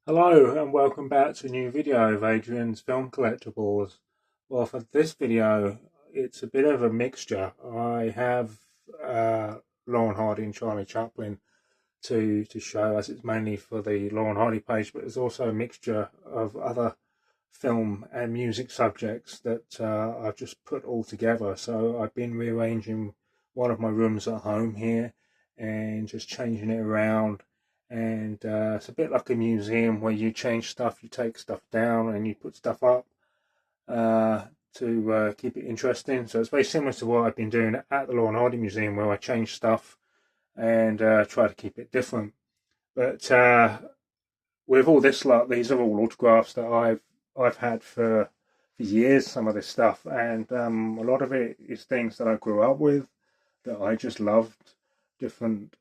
Hello and welcome back to a new video of Adrian's Film Collectibles. Well, for this video, it's a bit of a mixture. I have Lauren Hardy and Charlie Chaplin to show, as it's mainly for the Lauren Hardy page, but there's also a mixture of other film and music subjects that I've just put all together. So I've been rearranging one of my rooms at home here and just changing it around, and it's a bit like a museum where you change stuff, you take stuff down and you put stuff up uh, to keep it interesting. So it's very similar to what I've been doing at the Lauren Hardy Museum, where I change stuff and try to keep it different. But with all this lot, these are all autographs that I've had for years, some of this stuff, and a lot of it is things that I grew up with that I just loved, different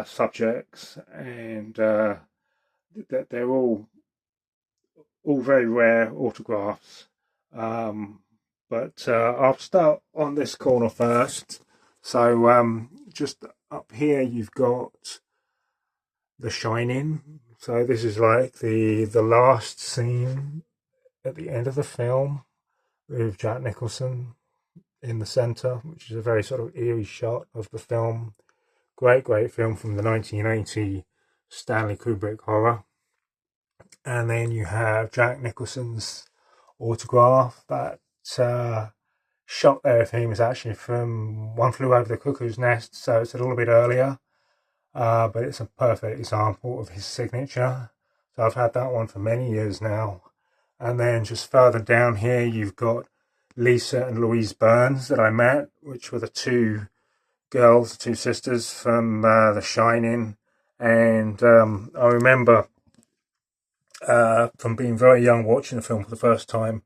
subjects, and that they're all very rare autographs. Um, but I'll start on this corner first. So just up here, you've got The Shining. So this is like the last scene at the end of the film with Jack Nicholson in the centre, which is a very sort of eerie shot of the film. Great film from the 1980 Stanley Kubrick horror. And then you have Jack Nicholson's autograph. That shot there of him is actually from One Flew Over the Cuckoo's Nest, so it's a little bit earlier, but it's a perfect example of his signature. So I've had that one for many years now. And then just further down here, you've got Lisa and Louise Burns that I met, which were the two girls, two sisters from The Shining. And I remember from being very young watching the film for the first time,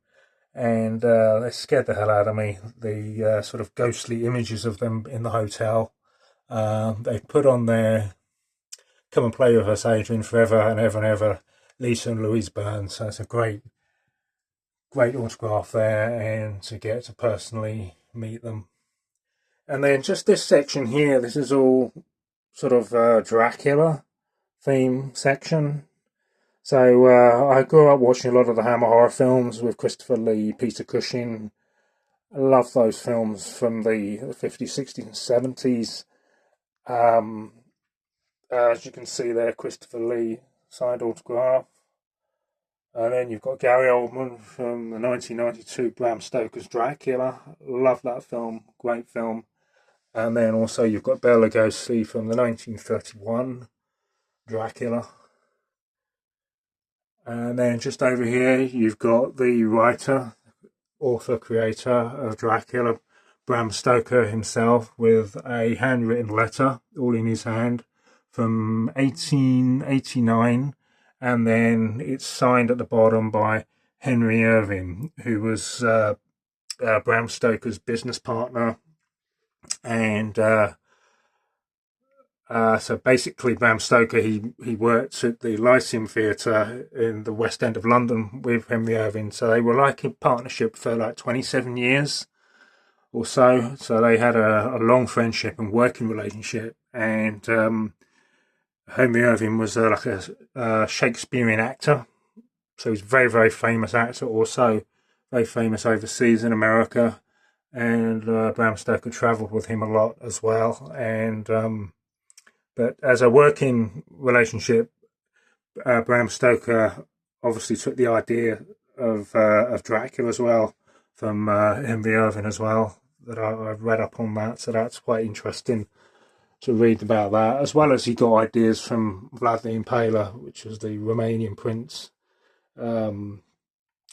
and they scared the hell out of me. The sort of ghostly images of them in the hotel. They put on their Come and Play With Us, Adrian, forever and ever and ever, Lisa and Louise Burns. So it's a great autograph there, and to get to personally meet them. And then just this section here, this is all sort of Dracula theme section. So I grew up watching a lot of the Hammer horror films with Christopher Lee, Peter Cushing. I love those films from the 50s, 60s, and 70s. As you can see there, Christopher Lee signed autograph. And then you've got Gary Oldman from the 1992 Bram Stoker's Dracula. Love that film, great film. And then also you've got Bela Lugosi from the 1931 Dracula. And then just over here you've got the writer, author, creator of Dracula, Bram Stoker himself, with a handwritten letter, all in his hand, from 1889. And then it's signed at the bottom by Henry Irving, who was Bram Stoker's business partner. And so basically, Bram Stoker, he worked at the Lyceum Theatre in the West End of London with Henry Irving. So they were like in partnership for like 27 years or so. So they had a long friendship and working relationship. And Henry Irving was like a Shakespearean actor. So he's a very famous actor, also very famous overseas in America. And Bram Stoker travelled with him a lot as well. And but as a working relationship, Bram Stoker obviously took the idea of Dracula as well from Henry Irving as well. That I've read up on that, so that's quite interesting to read about that. As well as he got ideas from Vlad the Impaler, which was the Romanian prince, the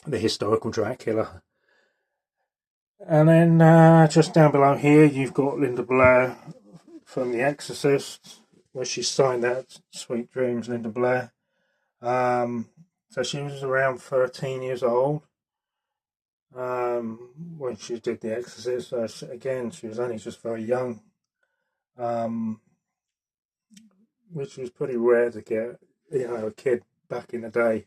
historical Dracula. And then just down below here, you've got Linda Blair from The Exorcist, where she signed that Sweet Dreams, Linda Blair. So she was around 13 years old when she did The Exorcist. So again, she was only just very young, which was pretty rare to get, a kid back in the day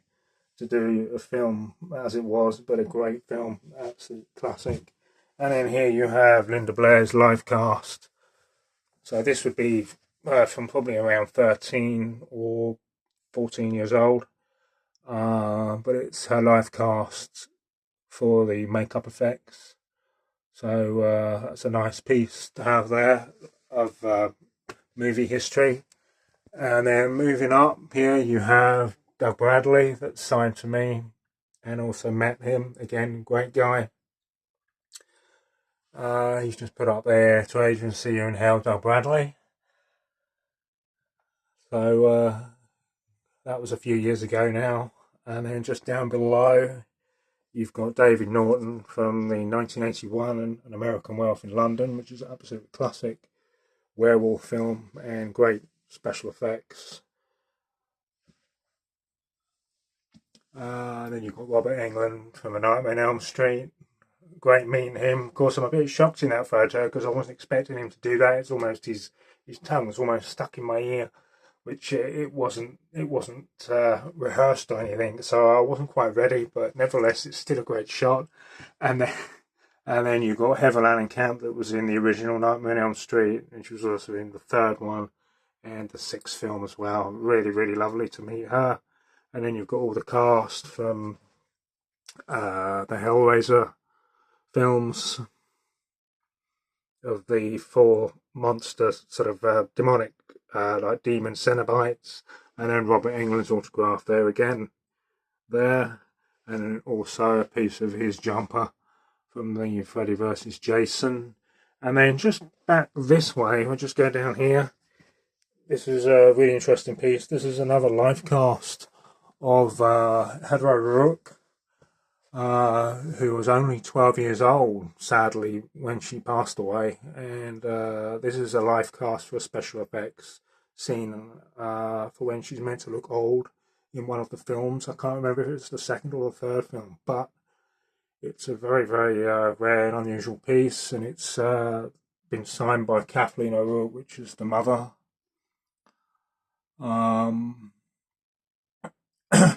to do a film as it was, but a great film, absolute classic. And then here you have Linda Blair's live cast. So this would be from probably around 13 or 14 years old. but it's her live cast for the makeup effects. So that's a nice piece to have there of movie history. And then moving up here, you have Doug Bradley, that's signed to me, and also met him. Again, great guy. He's just put up there, "To Adrian, see you in hell, Doug Bradley." So that was a few years ago now. And then just down below, you've got David Norton from the 1981 An American Werewolf in London, which is an absolute classic werewolf film and great special effects. Then you've got Robert Englund from A Nightmare on Elm Street. Great meeting him. Of course, I'm a bit shocked in that photo because I wasn't expecting him to do that. It's almost his tongue was almost stuck in my ear, which it wasn't rehearsed or anything. So I wasn't quite ready, but nevertheless, it's still a great shot. And then you've got Heather Langenkamp, that was in the original Nightmare on Elm Street, and she was also in the third one and the sixth film as well. Really, really lovely to meet her. And then you've got all the cast from the Hellraiser films of the four monster sort of demonic like demon Cenobites, and then Robert Englund's autograph there again there, and then also a piece of his jumper from the Freddy vs. Jason. And then just back this way, we'll just go down here. This is a really interesting piece. This is another live cast of Heather O'Rourke, who was only 12 years old, sadly, when she passed away. And this is a live cast for special effects scene for when she's meant to look old in one of the films. I can't remember if it's the second or the third film, but it's a very, very rare and unusual piece, and it's been signed by Kathleen O'Rourke, which is the mother.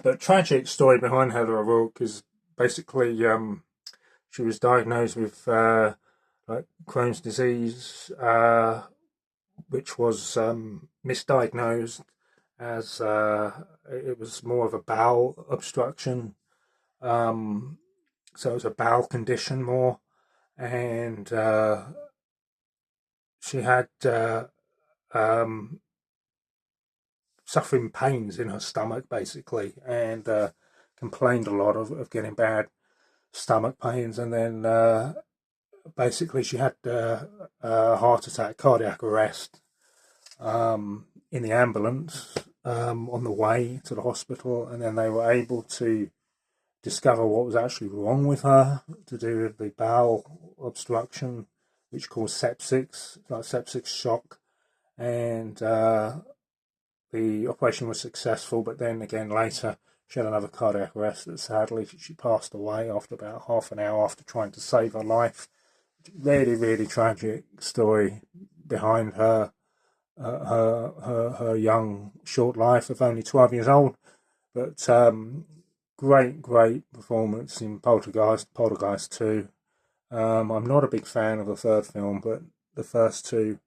The tragic story behind Heather O'Rourke is basically she was diagnosed with like Crohn's disease, which was misdiagnosed as it was more of a bowel obstruction. So it was a bowel condition more, and she had suffering pains in her stomach, basically, and complained a lot of getting bad stomach pains. And then basically she had a heart attack, cardiac arrest, in the ambulance on the way to the hospital, and then they were able to discover what was actually wrong with her to do with the bowel obstruction, which caused sepsis, like septic shock. And the operation was successful, but then again later she had another cardiac arrest that sadly she passed away after about half an hour after trying to save her life. Really, really tragic story behind her her young short life of only 12 years old. But great performance in Poltergeist 2. I'm not a big fan of the third film, but the first two,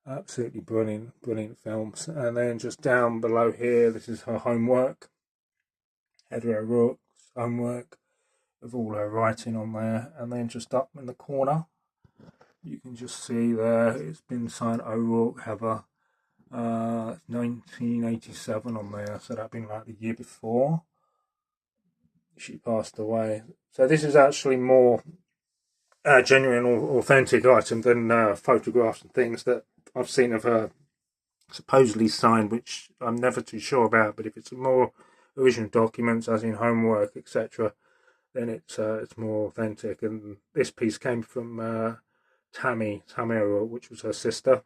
absolutely brilliant films. And then just down below here, this is her homework, Heather O'Rourke's homework, with all her writing on there. And then just up in the corner, you can just see there, it's been signed O'Rourke Heather, 1987 on there, so that'd been like the year before she passed away. So this is actually more genuine or authentic item than photographs and things that I've seen of her supposedly signed, which I'm never too sure about. But if it's more original documents, as in homework, etc., then it's more authentic. And this piece came from Tammy O'Rourke, which was her sister.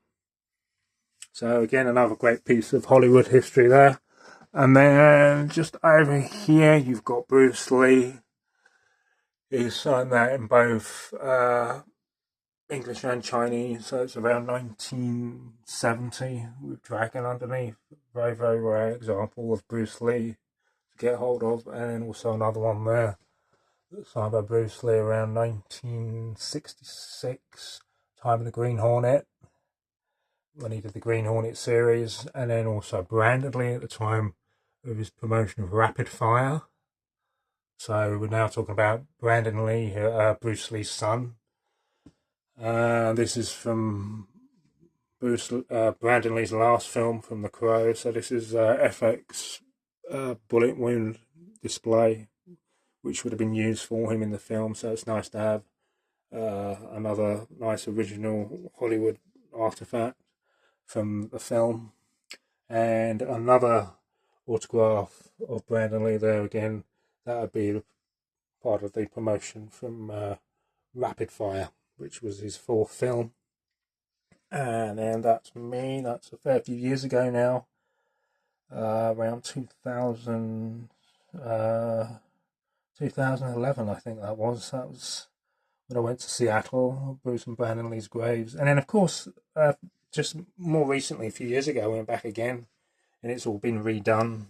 So again, another great piece of Hollywood history there. And then just over here, you've got Bruce Lee. He's signed that in both English and Chinese, so it's around 1970 with Dragon underneath. Very, very rare example of Bruce Lee to get hold of. And also another one there signed by Bruce Lee around 1966, time of the Green Hornet, when he did the Green Hornet series. And then also Brandon Lee at the time of his promotion of Rapid Fire. So we're now talking about Brandon Lee, Bruce Lee's son. This is from Brandon Lee's last film, from The Crow. So this is FX bullet wound display, which would have been used for him in the film. So it's nice to have another nice original Hollywood artifact from the film. And another autograph of Brandon Lee there again. That would be part of the promotion from Rapid Fire, which was his fourth film. And then that's me. That's a fair few years ago now. Around 2011, I think that was. That was when I went to Seattle, Bruce and Brandon Lee's graves. And then, of course, just more recently, a few years ago, I went back again, and it's all been redone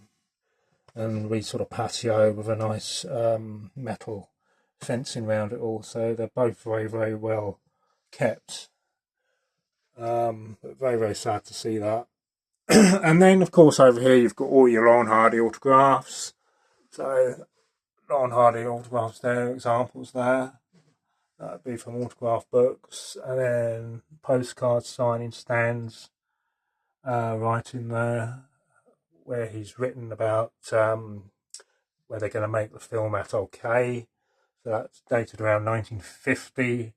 and sort of patio with a nice metal fencing around it all. So they're both very, very well kept. But very, very sad to see that. And then, of course, over here you've got all your Laurel and Hardy autographs. So Laurel and Hardy autographs there, examples there. That'd be from autograph books. And then postcard signing stands right in there, where he's written about where they're going to make the film at OK. So that's dated around 1950.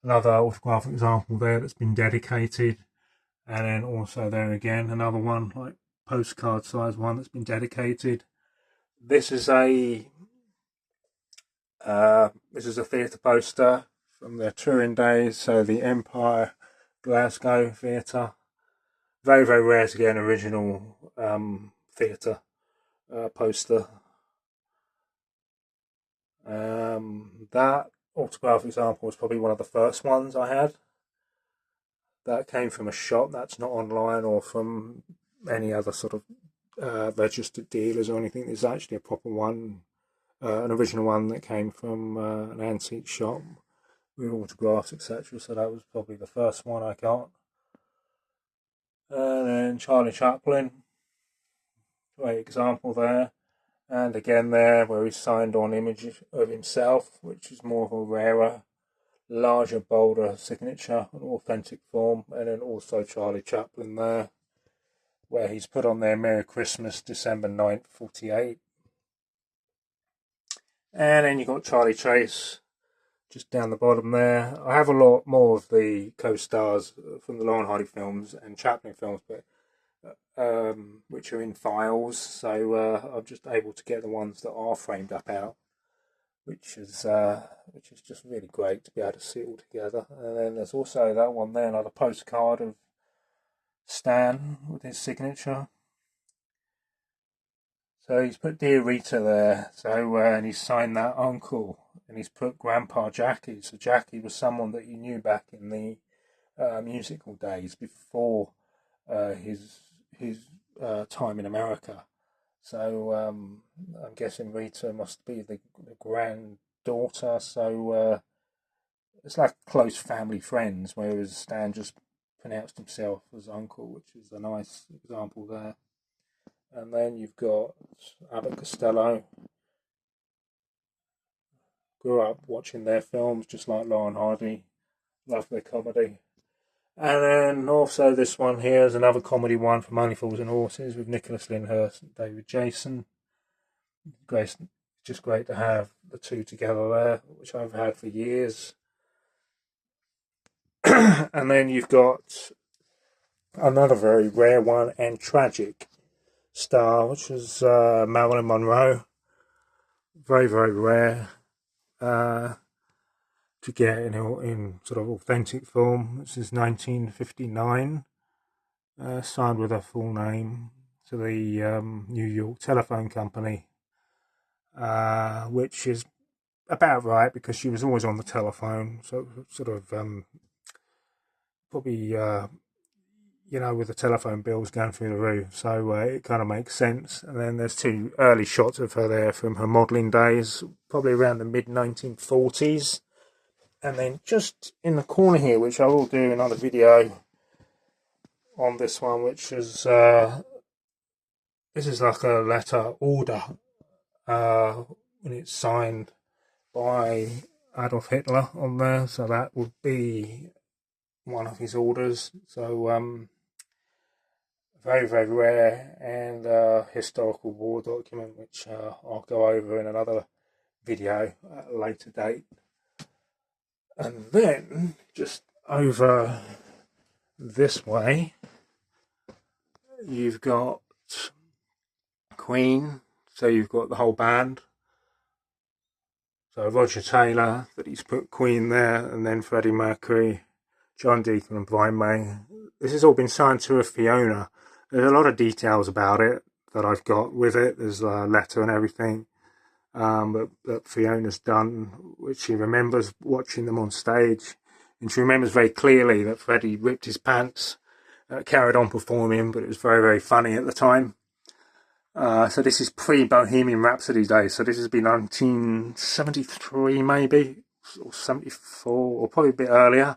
Another autograph example there that's been dedicated. And then also there again, another one, like postcard size one that's been dedicated. This is a theatre poster from their touring days. So the Empire Glasgow Theatre. Very, very rare to get an original theatre poster. That autograph example was probably one of the first ones I had. That came from a shop. That's not online or from any other sort of registered dealers or anything. There's actually a proper one, an original one that came from an antique shop with autographs, etc. So that was probably the first one I got. And then Charlie Chaplin, great example there. And again there, where he signed on image of himself, which is more of a rarer, larger, bolder signature, an authentic form. And then also Charlie Chaplin there, where he's put on there Merry Christmas, December 9th, 48. And then you've got Charlie Chase just down the bottom there. I have a lot more of the co-stars from the Laurel and Hardy films and Chaplin films, but which are in files, so I'm just able to get the ones that are framed up out, which is just really great to be able to see it all together. And then there's also that one there, another postcard of Stan with his signature. So he's put Dear Rita there, so and he's signed that uncle, and he's put Grandpa Jackie. So Jackie was someone that you knew back in the musical days before his time in America. So I'm guessing Rita must be the granddaughter. So it's like close family friends, whereas Stan just pronounced himself as uncle, which is a nice example there. And then you've got Abbott Costello. Grew up watching their films, just like Laurel and Hardy. Love their comedy. And then also this one here is another comedy one from Only Fools and Horses with Nicholas Lyndhurst and David Jason. Great, just great to have the two together there, which I've had for years. And then you've got another very rare one and tragic star, which is Marilyn Monroe. Very, very rare to get in sort of authentic form. This is 1959, signed with her full name to the New York Telephone Company, which is about right because she was always on the telephone, so sort of probably with the telephone bills going through the roof, so it kind of makes sense. And then there's two early shots of her there from her modelling days, probably around the mid-1940s. And then just in the corner here, which I will do another video on this one, which is this is like a letter order, when it's signed by Adolf Hitler on there, so that would be one of his orders. So very, very rare and historical war document, which I'll go over in another video at a later date. And then just over this way, you've got Queen, so you've got the whole band. So Roger Taylor, that he's put Queen there, and then Freddie Mercury, John Deacon and Brian May. This has all been signed to a Fiona. There's a lot of details about it that I've got with it. There's a letter and everything that Fiona's done, which she remembers watching them on stage. And she remembers very clearly that Freddie ripped his pants, carried on performing, but it was very, very funny at the time. So this is pre-Bohemian Rhapsody days. So this has been 1973 maybe, or 74, or probably a bit earlier.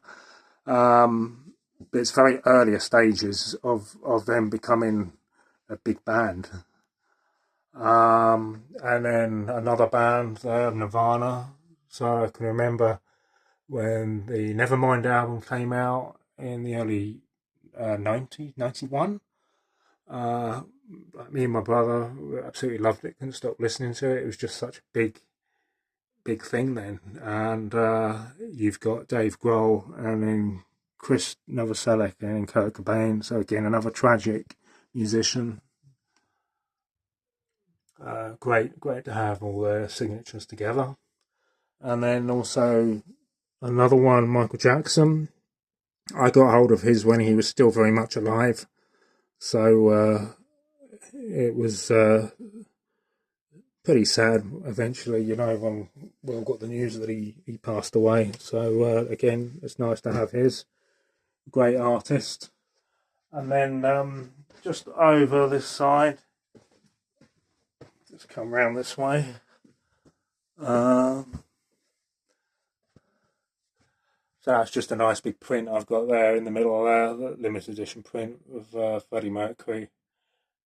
But it's very earlier stages of them becoming a big band. And then another band, Nirvana. So I can remember when the Nevermind album came out in the early 90s, 91. Me and my brother absolutely loved it, couldn't stop listening to it. It was just such a big thing then. And you've got Dave Grohl and then Chris Novoselic and then Kurt Cobain. So again, another tragic musician. Great to have all their signatures together. And then also another one, Michael Jackson. I got hold of his when he was still very much alive. So it was pretty sad eventually, when we got the news that he passed away. So again, it's nice to have his. Great artist. And then just over this side, just come round this way. So that's just a nice big print I've got there in the middle there, the limited edition print of Freddie Mercury,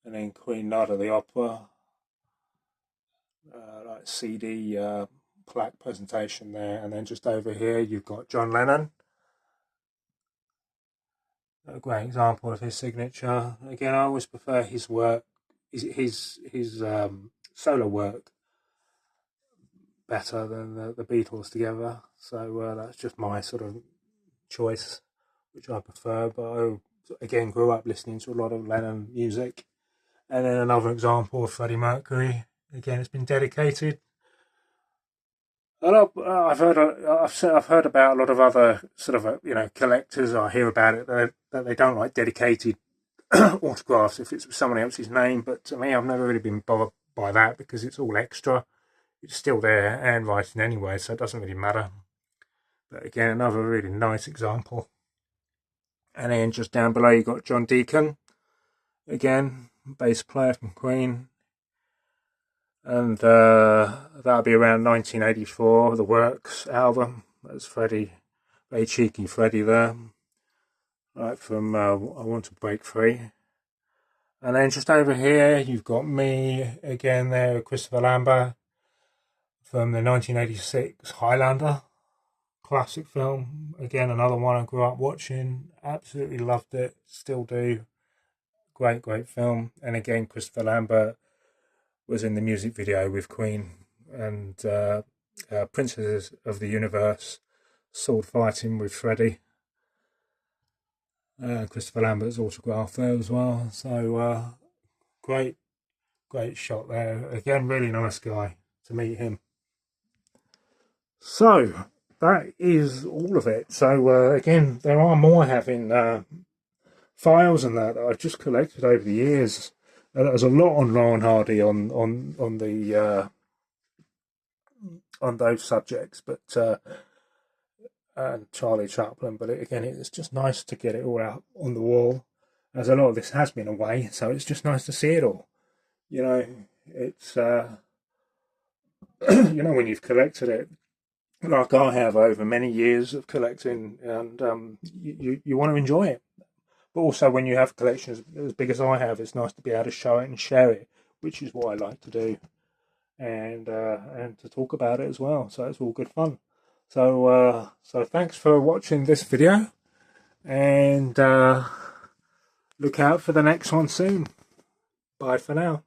and then Queen Night of the Opera, like CD plaque presentation there, and then just over here you've got John Lennon. A great example of his signature. Again, I always prefer his work, his solo work, better than the Beatles together. So that's just my sort of choice, which I prefer. But I again grew up listening to a lot of Lennon music. And then another example of Freddie Mercury. Again, it's been dedicated. I've heard about a lot of other sort of collectors. I hear about it that they don't like dedicated autographs if it's with someone else's name. But to me, I've never really been bothered by that because it's all extra. It's still there handwriting anyway, so it doesn't really matter. But again, another really nice example. And then just down below, you've got John Deacon. Again, bass player from Queen. And that'll be around 1984, the Works album. That's Freddie, very cheeky Freddie there. Right from I Want to Break Free. And then just over here, you've got me again there, Christopher Lambert, from the 1986 Highlander, classic film. Again, another one I grew up watching, absolutely loved it, still do. Great film. And again, Christopher Lambert was in the music video with Queen and Princesses of the Universe, sword fighting with Freddie. Christopher Lambert's autograph there as well. So great shot there. Again, really nice guy to meet him. So that is all of it. So again, there are more having files and that I've just collected over the years. There's a lot on Laurel and Hardy on those subjects, but and Charlie Chaplin. But again, it's just nice to get it all out on the wall, as a lot of this has been away. So it's just nice to see it all. It's when you've collected it, like I have over many years of collecting, and you want to enjoy it. But also when you have collections as big as I have, it's nice to be able to show it and share it, which is what I like to do, and to talk about it as well. So it's all good fun. So thanks for watching this video, and look out for the next one soon. Bye for now.